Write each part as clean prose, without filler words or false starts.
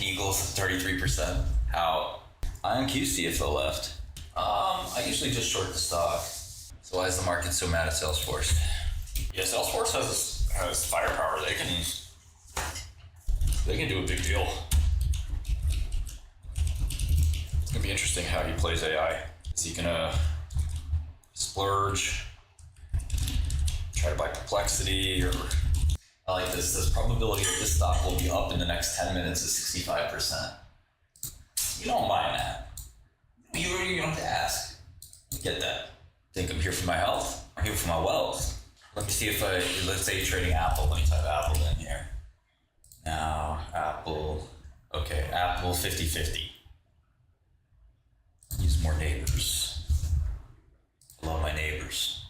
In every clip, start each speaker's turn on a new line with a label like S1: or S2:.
S1: Eagles 33%. How? I on QC if they left. I usually just short the stock. So why is the market so mad at Salesforce?
S2: Yeah, Salesforce has firepower. They can do a big deal. It's gonna be interesting how he plays AI. Is he gonna splurge, try to buy complexity, or?
S1: I like this. The probability of this stock will be up in the next 10 minutes is 65%. You don't mind that. You don't have to ask. You get that. Think I'm here for my health? I'm here for my wealth. Let me see if let's say you're trading Apple. Let me type Apple in here. Now, Apple. Okay, Apple 50-50. Use more neighbors. Love my neighbors.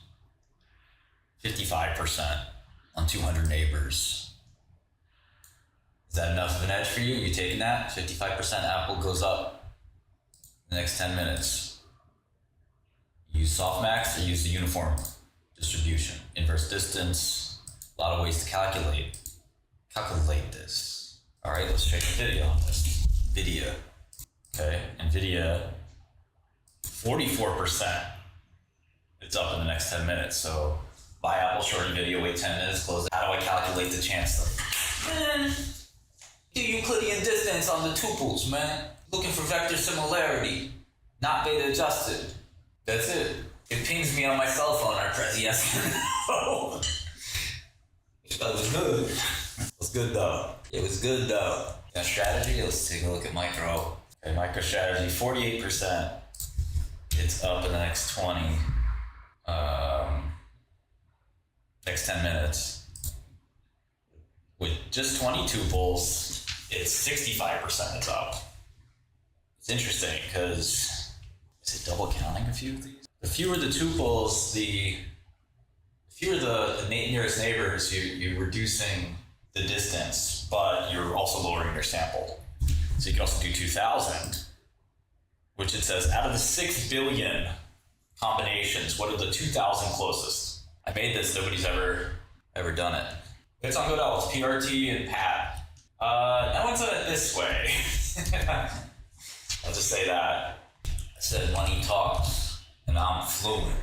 S1: 55% on 200 neighbors. Is that enough of an edge for you? You taking that? 55% Apple goes up in the next 10 minutes. Use softmax or use the uniform distribution. Inverse distance. A lot of ways to calculate this. All right, let's check the video on this. Video. Okay, NVIDIA, 44%. It's up in the next 10 minutes. So buy Apple, short NVIDIA, wait 10 minutes, close it. How do I calculate the chance though? Do Euclidean distance on the tuples, man. Looking for vector similarity, not beta adjusted. That's it. It pings me on my cell phone. I press yes or no. It was good. It was good though. It was good though. Got strategy? Let's take a look at micro. Okay, MicroStrategy, 48%. It's up in the next 20. Next 10 minutes. With just 20 tuples, it's 65% it's up. It's interesting because is it double counting a few of these? The fewer the tuples, the fewer the nearest neighbors, you're reducing the distance, but you're also lowering your sample. So you can also do 2,000, which it says out of the 6 billion combinations, what are the 2,000 closest? I made this, nobody's ever done it. It's on godel, it's PRT and PAT. No one's done it this way. I'll just say that. I said money talks, and I'm fluent.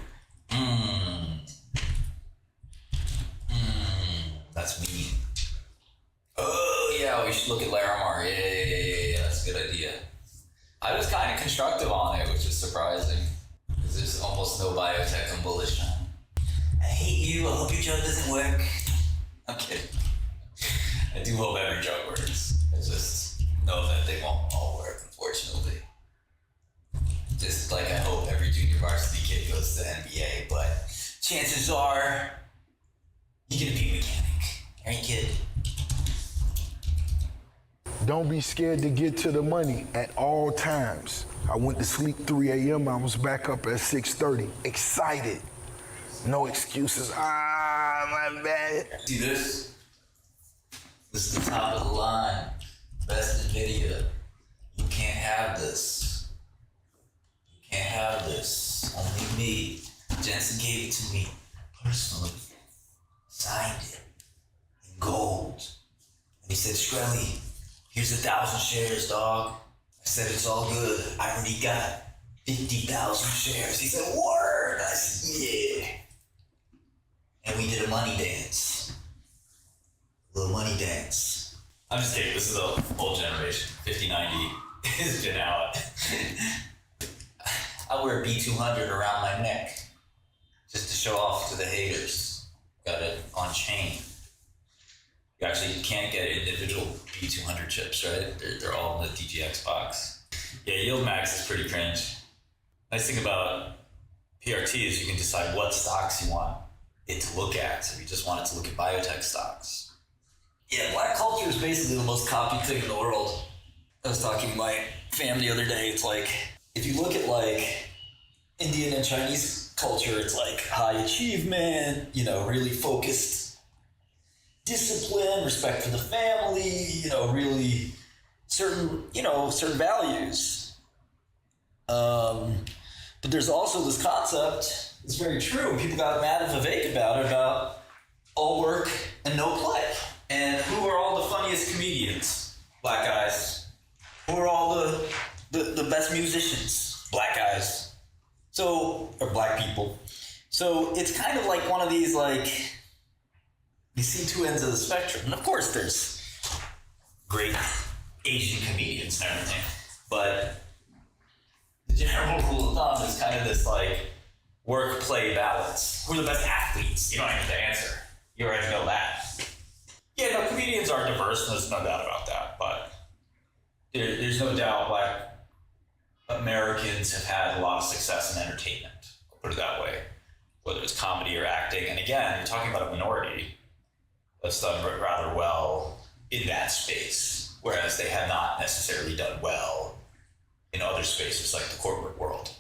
S1: That's me. Oh yeah, we should look at Laramar. Yeah, that's a good idea. I was kind of constructive on it, which is surprising. Because there's almost no biotech I'm bullish on. I hate you, I hope your joke doesn't work. I'm kidding. I do hope every joke works. I just know that they won't all work, unfortunately. Just like I hope every junior varsity kid goes to the NBA, but chances are you're gonna be a mechanic. Right, kid?
S3: Don't be scared to get to the money at all times. I went to sleep 3 a.m. I was back up at 6:30. Excited. No excuses. My bad.
S1: See this? This is the top of the line. Best NVIDIA. You can't have this. You can't have this. Only me. Jensen gave it to me personally. Signed it in gold. And he said, Shkreli, here's 1,000 shares, dog. I said, it's all good. I already got 50,000 shares. He said, word. I said, yeah. And we did a money dance. A little money dance. I'm just kidding, this is a old generation. 5090 has been out. I wear a B200 around my neck just to show off to the haters. Got it on chain. You actually can't get individual B200 chips, right? They're all in the DGX box. Yeah, yield max is pretty cringe. Nice thing about PRT is you can decide what stocks you want it to look at. So if you just want it to look at biotech stocks. Yeah, black culture is basically the most copied thing in the world. I was talking to my family the other day. It's like, if you look at like Indian and Chinese culture, it's like high achievement, really focused discipline, respect for the family, really certain values. But there's also this concept, it's very true, people got mad at Vivek about all work and no play. And who are all the funniest comedians? Black guys. best musicians, black guys. So, or black people. So it's kind of like one of these, like, you see two ends of the spectrum. And of course there's great Asian comedians and everything, but the general rule of thumb is kind of this, like, work-play balance. Who are the best athletes? You don't have to answer. You already know that. Yeah, no, comedians are diverse, there's no doubt about that, but there's no doubt Black Americans have had a lot of success in entertainment, I'll put it that way, whether it's comedy or acting. And again, you're talking about a minority that's done rather well in that space, whereas they have not necessarily done well in other spaces like the corporate world.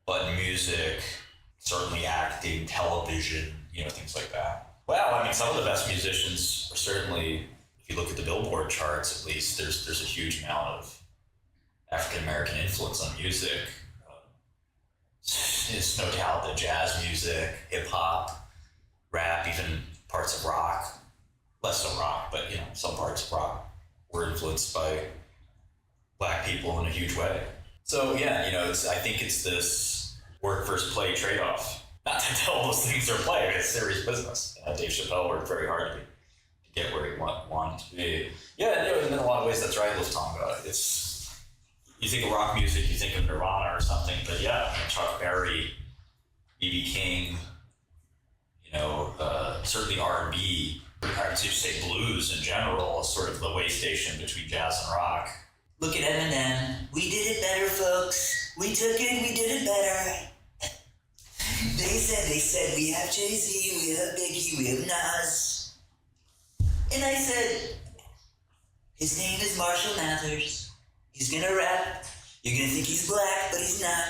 S1: But in music, certainly acting, television, things like that. Well, I mean, some of the best musicians are certainly, if you look at the Billboard charts, at least, there's a huge amount of African-American influence on music. It's no doubt that jazz music, hip-hop, rap, even parts of rock, less so rock, but some parts of rock were influenced by Black people in a huge way. So yeah, I think it's this work versus play trade-off. Not that all those things are play, it's serious business. Dave Chappelle worked very hard to get where he wanted to be. Yeah, in a lot of ways, that's right, Lufthansa. It's, you think of rock music, you think of Nirvana or something, but yeah, Chuck Berry, B.B. King, certainly R&B, I would say blues in general, is sort of the way station between jazz and rock. Look at Eminem. We did it better, folks. We took it, we did it better. They said, we have Jay-Z, we have Biggie, we have Nas. And I said, his name is Marshall Mathers. He's gonna rap. You're gonna think he's black, but he's not.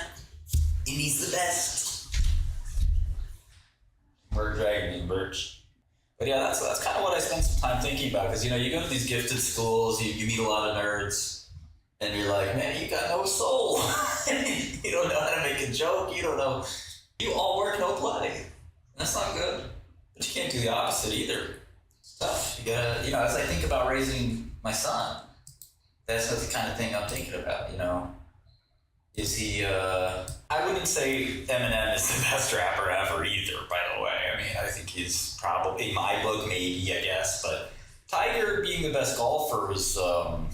S1: And he's the best. We're dragging in Birch. But yeah, that's kind of what I spent some time thinking about, because you go to these gifted schools, you meet a lot of nerds, and you're like, man, you got no soul. You don't know how to make a joke, you don't know. You all work, no play. That's not good. But you can't do the opposite either. It's tough. You gotta, as I think about raising my son, that's the kind of thing I'm thinking about, Is he, I wouldn't say Eminem is the best rapper ever either, by the way. I mean, I think he's probably, in my book, maybe, I guess. But Tiger being the best golfer is odd.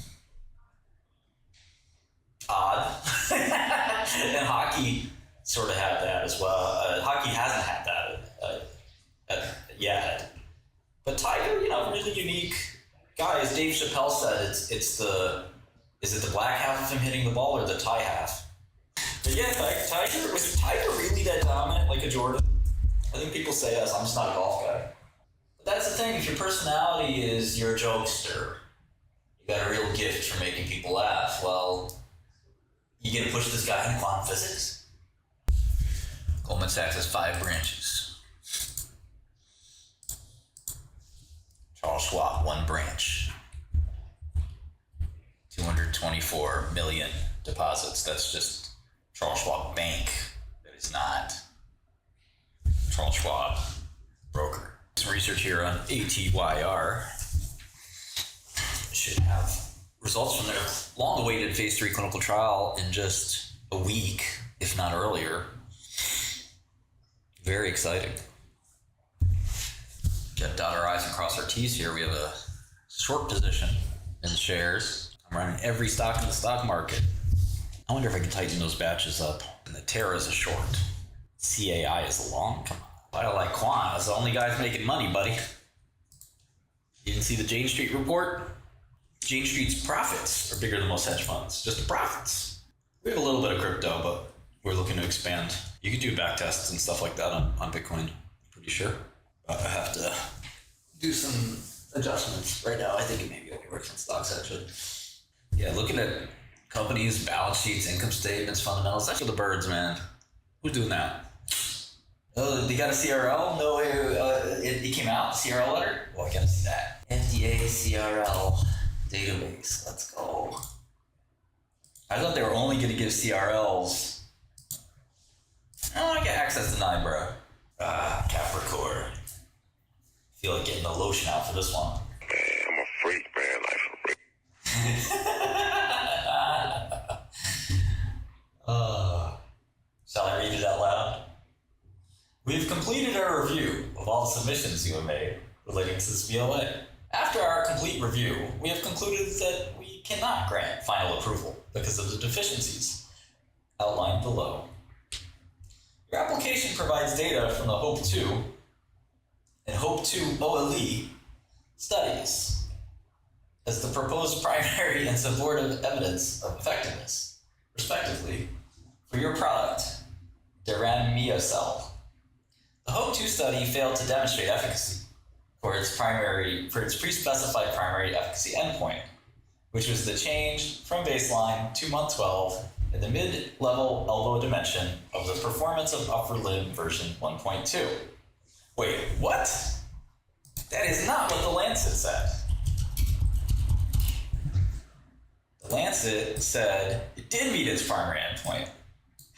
S1: And hockey sort of had that as well. Hockey hasn't had that yet. But Tiger, really unique guy. As Dave Chappelle said, is it the black half of him hitting the ball or the tie half? But yeah, was Tiger really that dominant like a Jordan? I think people say yes, I'm just not a golf guy. But that's the thing, if your personality is you're a jokester, you got a real gift for making people laugh, well, you gonna push this guy in quantum physics? Goldman Sachs has 5 branches. Charles Schwab, 1 branch. 224 million deposits. That's just Charles Schwab Bank. That is not Charles Schwab broker. Some research here on Atyr should have results from their long-awaited phase 3 clinical trial in just a week, if not earlier. Very exciting. Got to dot our I's and cross our T's here. We have a short position in the shares. I'm running every stock in the stock market. I wonder if I can tighten those batches up. And the 𝗕𝗓 is a short. CAI is a long. Come on. Why do I like quant? That's the only guy's making money, buddy. You didn't see the Jane Street report? Jane Street's profits are bigger than most hedge funds. Just the profits. We have a little bit of crypto, but we're looking to expand. You could do back tests and stuff like that on Bitcoin, pretty sure. But I have to do some adjustments. Right now, I think it maybe I can work some stocks, actually. Yeah, looking at companies, balance sheets, income statements, fundamentals, that's for the birds, man. Who's doing that? Oh, they got a CRL? No, it came out, CRL letter? Well, I gotta see that. FDA CRL database, let's go. I thought they were only gonna give CRLs. Oh, I get access denied, bro. Capricor. Feel like getting the lotion out for this one.
S4: Man, I'm a freak, man. Like, for real.
S1: submissions you have made relating to this BLA. After our complete review, we have concluded that we cannot grant final approval because of the deficiencies outlined below. Your application provides data from the 𝗠𝗄 and 𝗠𝗄-OLE studies as the proposed primary and supportive evidence of effectiveness, respectively, for your product, 𝗕𝗏𝗡𝗡. The 𝗠𝗄 study failed to demonstrate efficacy for its pre-specified primary efficacy endpoint, which was the change from baseline to month 12 in the mid-level elbow dimension of the performance of upper limb version 1.2. Wait, what? That is not what the Lancet said. The Lancet said it did meet its primary endpoint.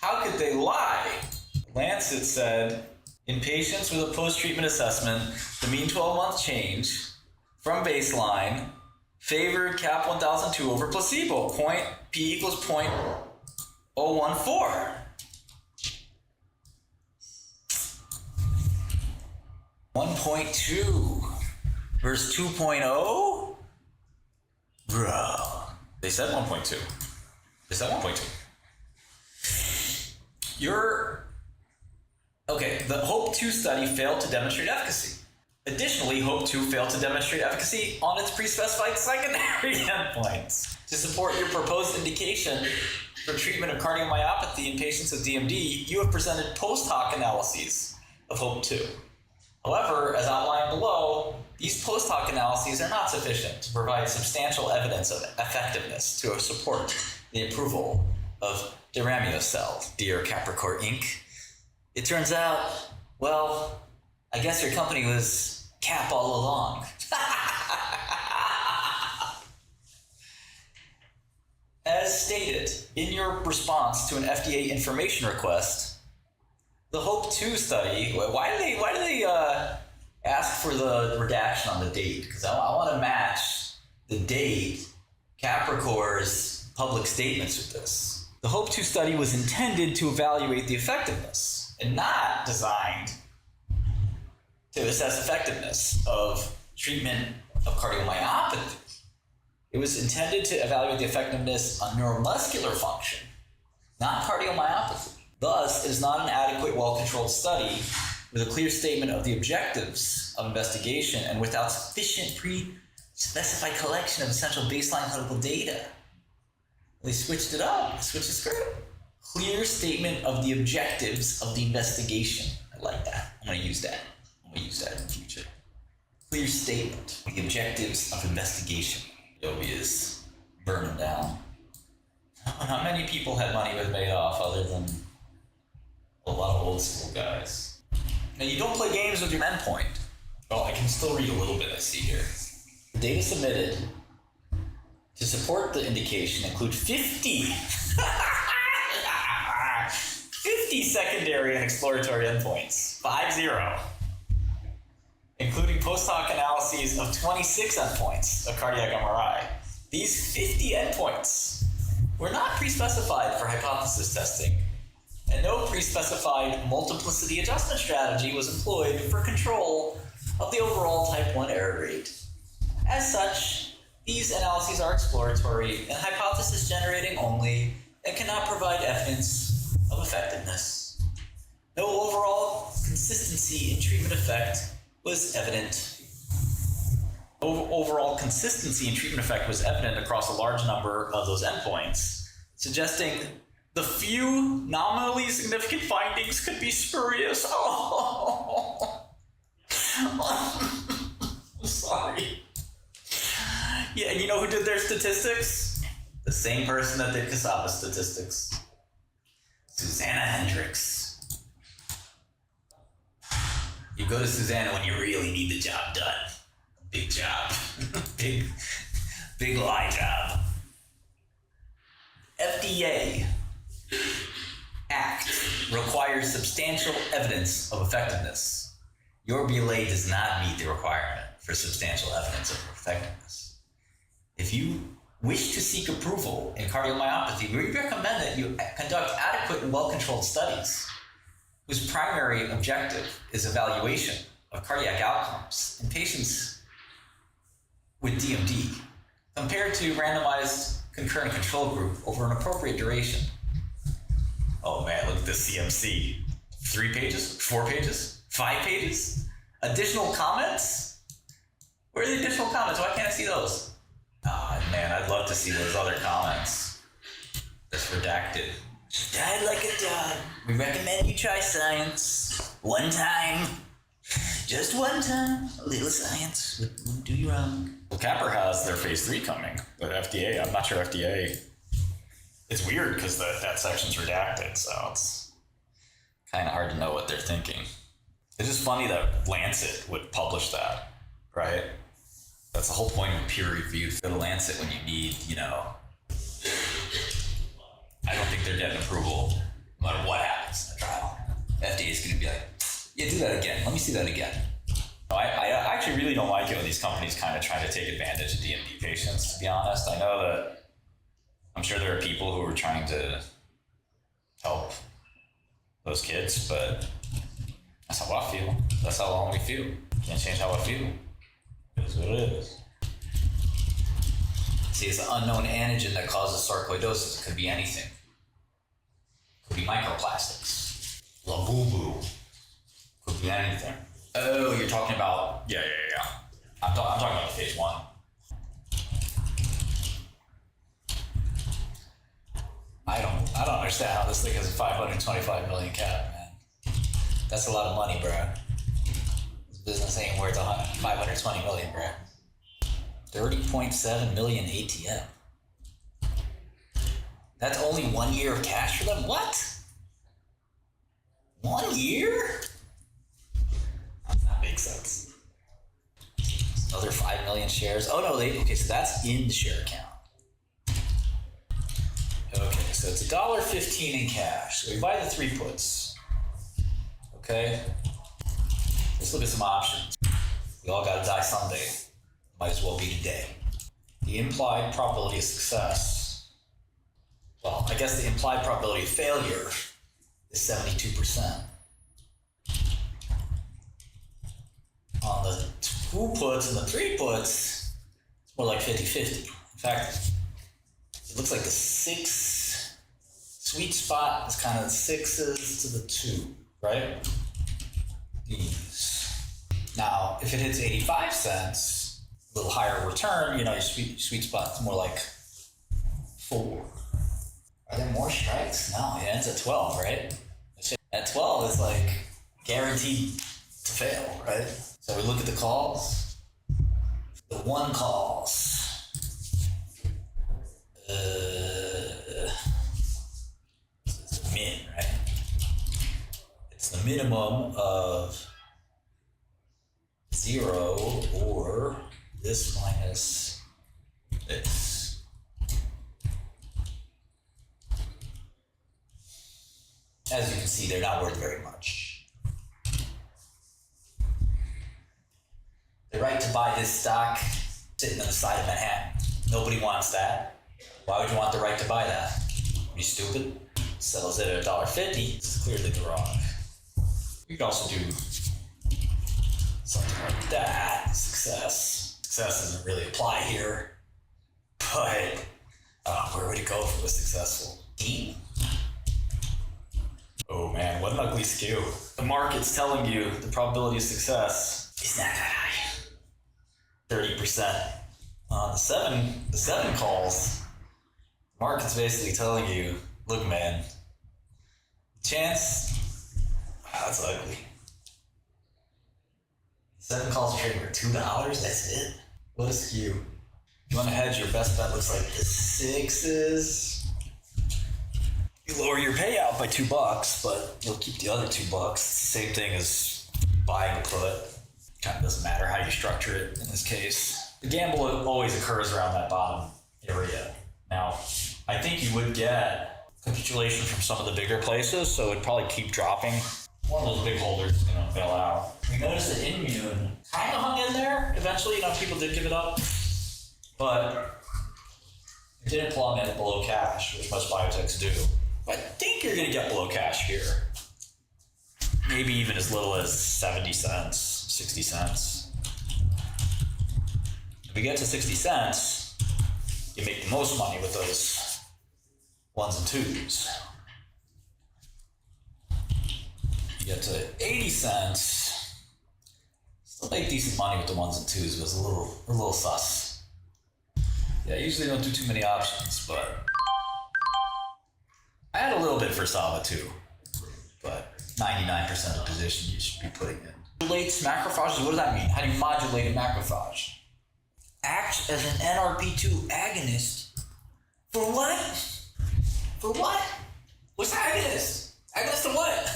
S1: How could they lie? The Lancet said, in patients with a post-treatment assessment, the mean 12-month change from baseline favored CAP1002 over placebo, p equals 0.014. (1.2 versus 2.0? Bro. They said 1.2. They said 1.2. Okay, the 𝗠𝗄 study failed to demonstrate efficacy. Additionally, 𝗠𝗄 failed to demonstrate efficacy on its pre-specified secondary endpoints. To support your proposed indication for treatment of cardiomyopathy in patients with DMD, you have presented post hoc analyses of 𝗠𝗄. However, as outlined below, these post hoc analyses are not sufficient to provide substantial evidence of effectiveness to support the approval of 𝗕𝗏𝗡𝗡, dear Capricor Inc. It turns out, well, I guess your company was Cap all along. As stated in your response to an FDA information request, the 𝗠𝗄 study, why do they ask for the redaction on the date? Because I want to match the date Capricor's public statements with this. The 𝗠𝗄 study was intended to evaluate the effectiveness and not designed to assess effectiveness of treatment of cardiomyopathy. It was intended to evaluate the effectiveness on neuromuscular function, not cardiomyopathy. Thus, it is not an adequate, well-controlled study with a clear statement of the objectives of investigation and without sufficient pre-specified collection of essential baseline clinical data. They switched it up, switched the script. Clear statement of the objectives of the investigation. I like that. I'm going to use that. I'm going to use that in the future. Clear statement of the objectives of investigation. Adobe is burning down. How many people had money with Madoff other than a lot of old school guys? Now, you don't play games with your endpoint. Well, I can still read a little bit, I see here. The data submitted to support the indication include 50 secondary and exploratory endpoints, 50, including post hoc analyses of 26 endpoints of cardiac MRI. These 50 endpoints were not pre-specified for hypothesis testing, and no pre-specified multiplicity adjustment strategy was employed for control of the overall type 1 error rate. As such, these analyses are exploratory and hypothesis generating only and cannot provide evidence of effectiveness. No overall consistency in treatment effect was evident. Overall consistency in treatment effect was evident across a large number of those endpoints, suggesting the few nominally significant findings could be spurious. Oh. I'm sorry. Yeah, and you know who did their statistics? The same person that did Cassava's statistics. Susanna Hendricks. You go to Susanna when you really need the job done. Big job. big lie job. FDA Act requires substantial evidence of effectiveness. Your BLA does not meet the requirement for substantial evidence of effectiveness. If you wish to seek approval in cardiomyopathy, we recommend that you conduct adequate and well-controlled studies whose primary objective is evaluation of of cardiac outcomes in patients with DMD compared to randomized concurrent control group over an appropriate duration. Oh man, look at this CMC. 3 pages, 4 pages, 5 pages, additional comments? Where are the additional comments? Why can't I see those? Ah, man, I'd love to see those other comments. That's redacted. Died like a dog. We recommend you try science. One time. Just one time. A little science wouldn't do you wrong.
S2: Well, CAPR has their phase 3 coming, but FDA, I'm not sure FDA. It's weird because that section's redacted, so it's kind of hard to know what they're thinking. It's just funny that Lancet would publish that, right? That's the whole point of peer review. Go to Lancet when you need, I don't think they're getting approval no matter what happens in the trial. FDA is going to be like, yeah, do that again. Let me see that again. No, I actually really don't like it when these companies kind of try to take advantage of DMD patients, to be honest. I know that I'm sure there are people who are trying to help those kids, but that's how I feel. That's how long we feel. Can't change how I feel. It is what it is. See, it's an unknown antigen that causes sarcoidosis. It could be anything. It could be microplastics. La boo boo. Could be anything. Oh, you're talking about... Yeah.
S1: I'm talking about phase 1. I don't understand how this thing has a 525 million cap, man. That's a lot of money, bro. This business ain't worth 520 million, bro. 30.7 million ATM. That's only 1 year of cash for them? What? 1 year? That makes sense. Another 5 million shares. Oh no, okay, so that's in the share count. Okay, so it's $1.15 in cash. So we buy the 3 puts. Okay? Let's look at some options. We all gotta die someday. Might as well be today. The implied probability of success. Well, I guess the implied probability of failure is 72%. On the 2 puts and the 3 puts, it's more like 50-50. In fact, it looks like the 6 sweet spot is kind of the 6s to the 2, right? These. Now, if it hits 85 cents, a little higher return, your sweet spot is more like 4. Are there more strikes? No, it ends at 12, right? At 12, it's like guaranteed to fail, right? So we look at the calls. The 1 calls. It's a min, right? It's the minimum of 0 or this minus this. As you can see, they're not worth very much. The right to buy this stock sitting on the side of Manhattan. Nobody wants that. Why would you want the right to buy that? Are you stupid? Sells it at $1.50. It's clearly the wrong. You can also do something like that. Success. Success doesn't really apply here. But where would it go if it was successful? Team? Oh man, what an ugly skew. The market's telling you the probability of success is not that high. 30%. On the 7 calls, the market's basically telling you, look man, chance, that's ugly. 7 calls are trading for $2, that's it? What a skew. If you want to hedge, your best bet looks like the 6s. You lower your payout by $2, but you'll keep the other $2. Same thing as buying a put. Kind of doesn't matter how you structure it in this case. The gamble always occurs around that bottom area. Now, I think you would get capitulation from some of the bigger places, so it'd probably keep dropping. One of those big holders is going to bail out. We noticed that Immune kind of hung in there. Eventually, people did give it up, but it didn't plummet below cash, which most biotechs do. I think you're going to get below cash here. Maybe even as little as 70 cents, 60 cents. If we get to 60 cents, you make the most money with those 1s and 2s. You get to 80 cents, still make decent money with the 1s and 2s, but it's a little sus. Yeah, I usually don't do too many options, but I had a little bit for 𝗲𝗏 too, but 99% of the position you should be putting in. Modulates macrophages, what does that mean? How do you modulate a macrophage? Acts as an NRP2 agonist. For what? For what? What's agonist? Agonist to what?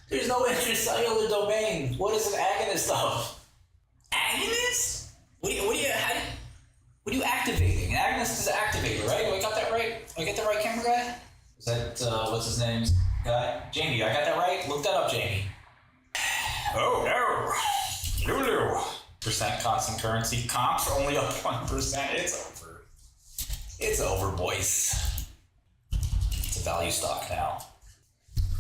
S1: There's no intracellular domain. What is an agonist of? Agonist? What are you activating? An agonist is an activator, right? I got that right? I get that right, camera guy? Is that, what's his name? Guy? Jamie, I got that right? Look that up, Jamie. Oh, no. Lulu. Percent constant currency. Comps only up 1%. It's over. It's over, boys. It's a value stock now.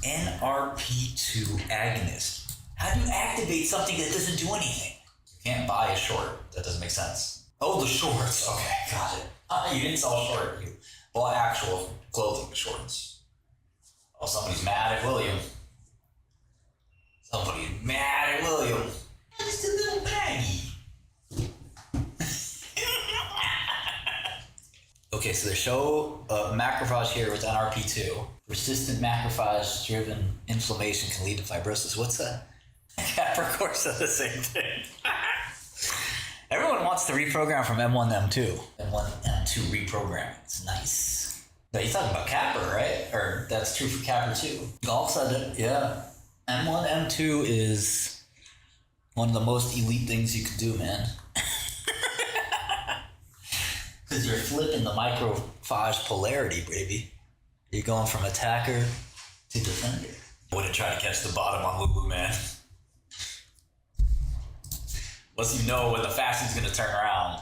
S1: NRP2 agonist. How do you activate something that doesn't do anything? You can't buy a short. That doesn't make sense. Oh, the shorts. Okay, got it. You didn't sell a short. You bought actual clothing shorts. Oh, somebody's mad at William. Somebody's mad at William. Just a little baggy. Okay, so they show a macrophage here with NRP2. Persistent macrophage-driven inflammation can lead to fibrosis. What's that? Capricor said the same thing. Everyone wants to reprogram from M1 to M2. M1, M2 reprogramming. It's nice. No, you're talking about CAPR, right? Or that's true for CAPR too. Golf said it, yeah. M1, M2 is one of the most elite things you can do, man. Because you're flipping the macrophage polarity, baby. You're going from attacker to defender. I wouldn't try to catch the bottom on Lulu, man. Unless you know when the fasting's gonna turn around.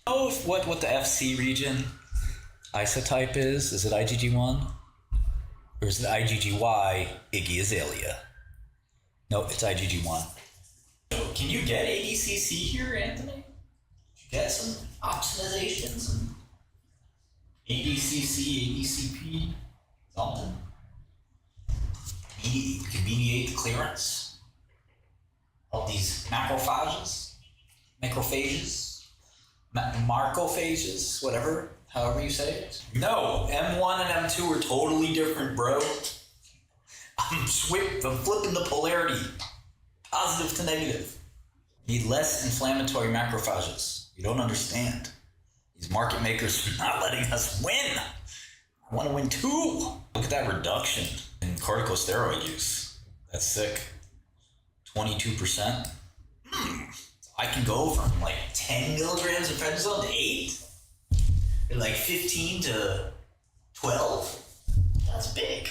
S1: Oh, what the FC region isotype is? Is it IgG1? Or is it IgGY 𝗔𝗔𝗍𝗓? Nope, it's IgG1. So can you get ADCC here, Anthony? Did you get some optimization, some ADCC, ADCP, something? You can mediate the clearance of these macrophages, marcophages, whatever, however you say it. No, M1 and M2 are totally different, bro. I'm flipping the polarity, positive to negative. Need less inflammatory macrophages. You don't understand. These market makers are not letting us win. I want to win too. Look at that reduction in corticosteroid use. That's sick. 22%. I can go from like 10 milligrams of prednisone to 8, and like 15 to 12. That's big.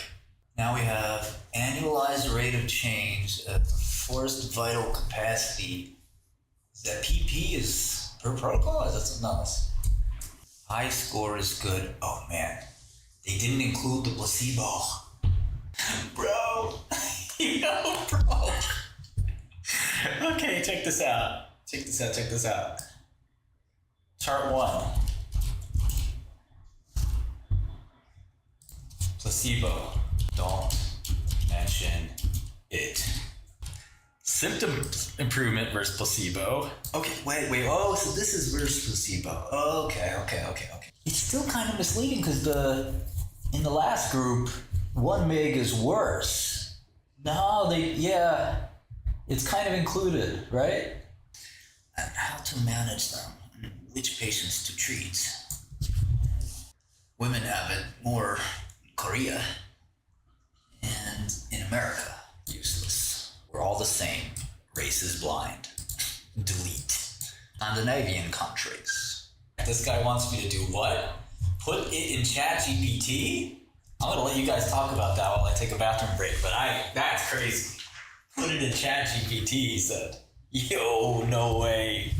S1: Now we have annualized rate of change at forced vital capacity. Is that PP is per protocol? Is that something else? High score is good. Oh man, they didn't include the placebo. Bro, bro. Okay, check this out. Check this out. Chart 1. Placebo. Don't mention it. Symptom improvement versus placebo. Okay, wait. Oh, so this is versus placebo. Okay. It's still kind of misleading because in the last group, 1 mg is worse. No, it's kind of included, right? And how to manage them, and which patients to treat. Women have it more in Korea, and in America, useless. We're all the same. Race is blind. Delete. Scandinavian countries. This guy wants me to do what? Put it in ChatGPT? I'm gonna let you guys talk about that while I take a bathroom break, but that's crazy. Put it in ChatGPT, he said. Yo, no way.